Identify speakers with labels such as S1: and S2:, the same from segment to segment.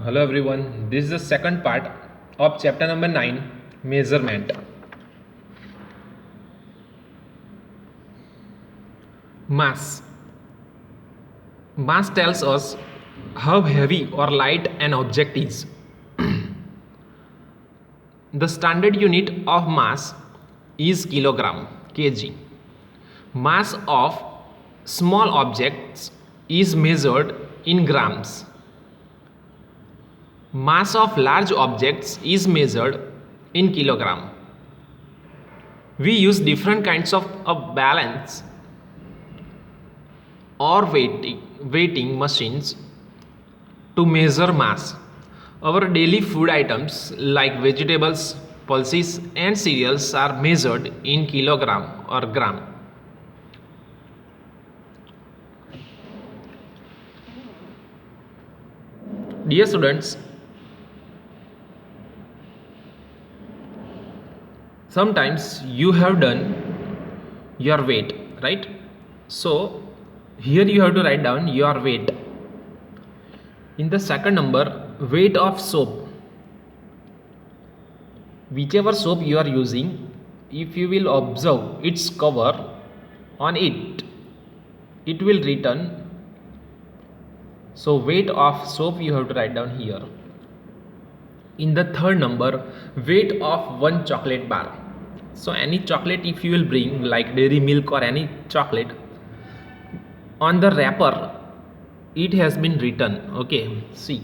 S1: Hello everyone, this is the second part of chapter number 9, measurement. Mass. Mass tells us how heavy or light an object is. The standard unit of mass is kilogram, kg. Mass of small objects is measured in grams. Mass of large objects is measured in kilogram. We use different kinds of balance or weighting machines to measure mass. Our daily food items like vegetables, pulses and cereals are measured in kilogram or gram. Dear students, sometimes you have done your weight, right? So here you have to write down your weight. In the second number, weight of soap. Whichever soap you are using, if you will observe its cover on it, it will written. So weight of soap you have to write down here. In the third number, weight of one chocolate bar. So any chocolate if you will bring like dairy milk or any chocolate, on the wrapper it has been written, okay, see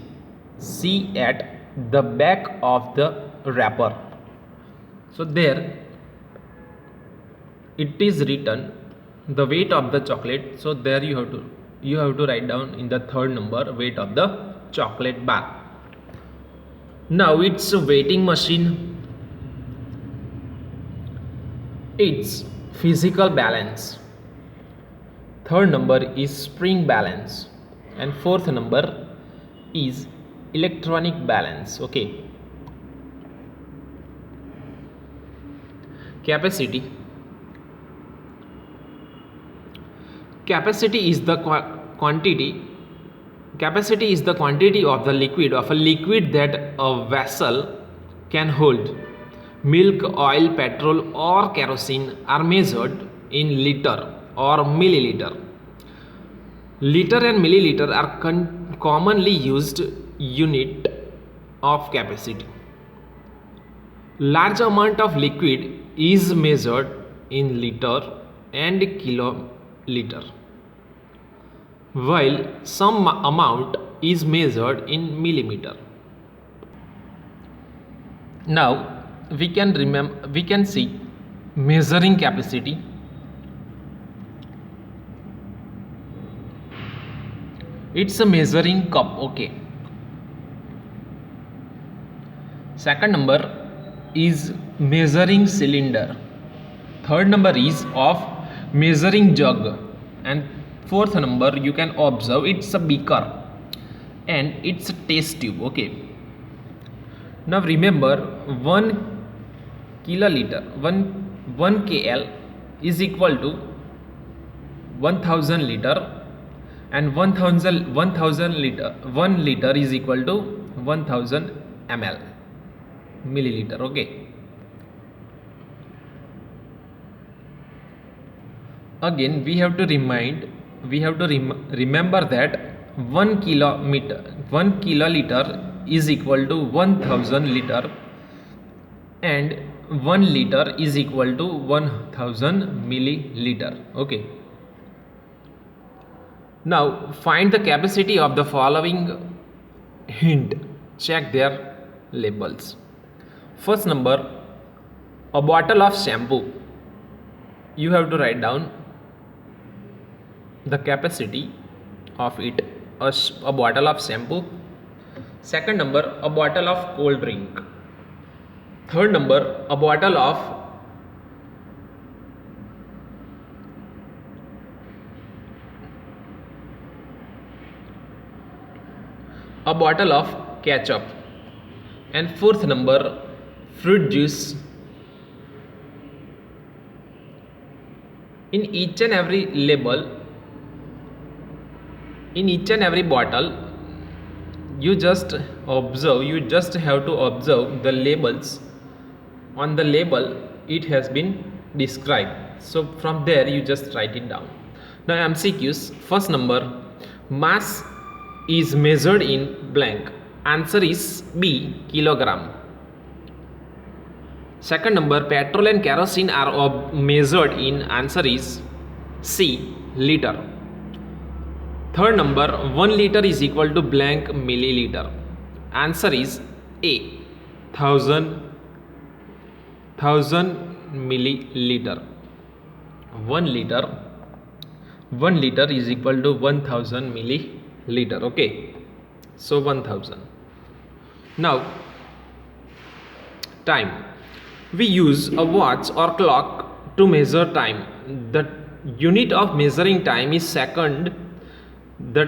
S1: at the back of the wrapper. So there it is written the weight of the chocolate. So there you have to write down in the third number weight of the chocolate bar. Now it's a weighting machine. It's physical balance. Third number is spring balance and fourth number is electronic balance. Okay. Capacity. Capacity is the quantity of a liquid that a vessel can hold. Milk, oil, petrol or kerosene are measured in liter or milliliter. Liter and milliliter are commonly used unit of capacity. Large amount of liquid is measured in liter and kiloliter, while some amount is measured in millimeter. Now we can see measuring capacity. It's a measuring cup, okay. Second number is measuring cylinder. Third number is of measuring jug, and fourth number you can observe it's a beaker and it's a test tube, okay. Now remember 1 kiloliter, 1 kl is equal to 1000 liter and 1000 liter, 1 liter is equal to 1000 ml, milliliter, okay. Again we have to remember that 1 kiloliter is equal to 1000 liter and 1 liter is equal to 1000 milliliter, okay. Now find the capacity of the following hint. Check their labels. First number, a bottle of shampoo. You have to write down the capacity of it, a bottle of shampoo. Second number, a bottle of cold drink. Third number, a bottle of ketchup. And fourth number, fruit juice. In each and every label, in each and every bottle, you just have to observe the labels. On the label it has been described, so from there you just write it down. Now MCQs. First number, mass is measured in blank. Answer is B, kilogram. Second number, petrol and kerosene are measured in. Answer is C, liter. Third number, 1 liter is equal to blank milliliter. Answer is A, 1000 milliliter. 1 liter is equal to 1000 milliliter. Okay, so 1000. Now time. We use a watch or clock to measure time. The unit of measuring time is second. The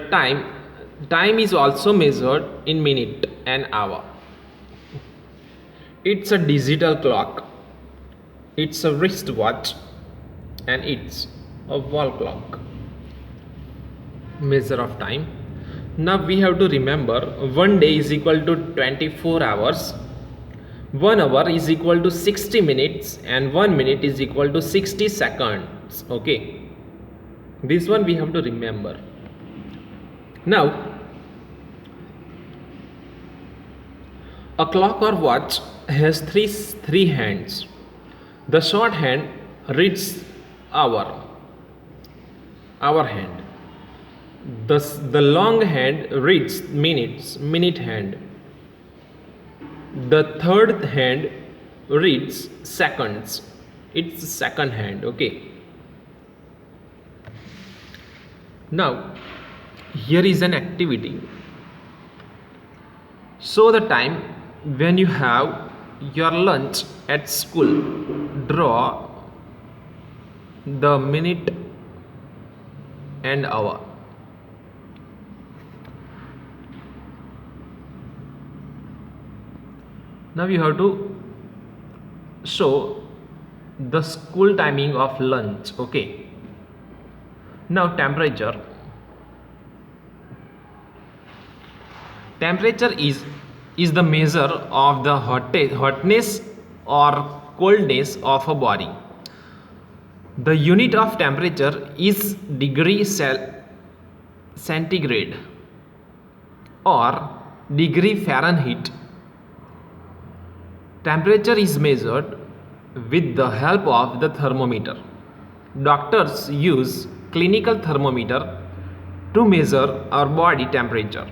S1: time is also measured in minute and hour. It's a digital clock, it's a wristwatch, and it's a wall clock. Measure of time. Now we have to remember, 1 day is equal to 24 hours, 1 hour is equal to 60 minutes, and 1 minute is equal to 60 seconds. Okay, this one we have to remember. Now a clock or watch has three hands. The short hand reads hour hand. The long hand reads minutes, minute hand. The third hand reads seconds, it's second hand. Okay, now here is an activity. So the time when you have your lunch at school, draw the minute and hour. Now you have to show the school timing of lunch. Okay, now temperature is the measure of the hotness or coldness of a body. The unit of temperature is degree centigrade or degree Fahrenheit. Temperature is measured with the help of the thermometer. Doctors use clinical thermometer to measure our body temperature.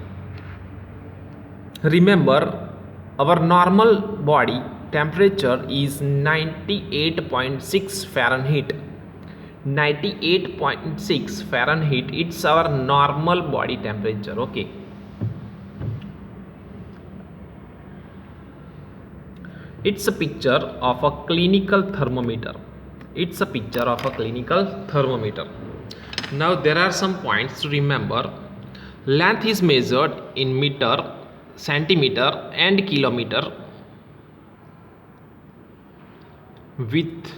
S1: Remember, our normal body temperature is 98.6 Fahrenheit. 98.6 Fahrenheit, it's our normal body temperature. Okay, it's a picture of a clinical thermometer. It's a picture of a clinical thermometer. Now there are some points to remember. Length is measured in meter, centimeter and kilometer with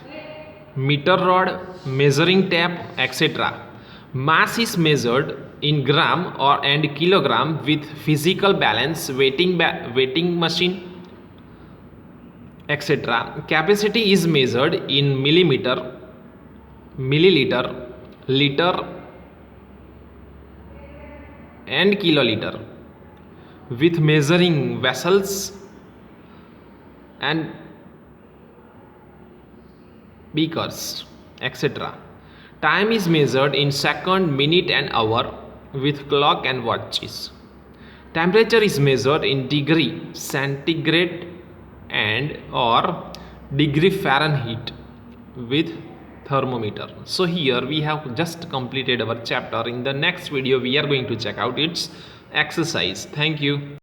S1: meter rod, measuring tape, etc. Mass is measured in gram and kilogram with physical balance, weighing machine, etc. Capacity is measured in millimeter, milliliter, liter and kiloliter with measuring vessels and beakers, etc. Time is measured in second, minute and hour with clock and watches. Temperature is measured in degree centigrade and or degree Fahrenheit with thermometer. So here we have just completed our chapter. In the next video we are going to check out its exercise. Thank you.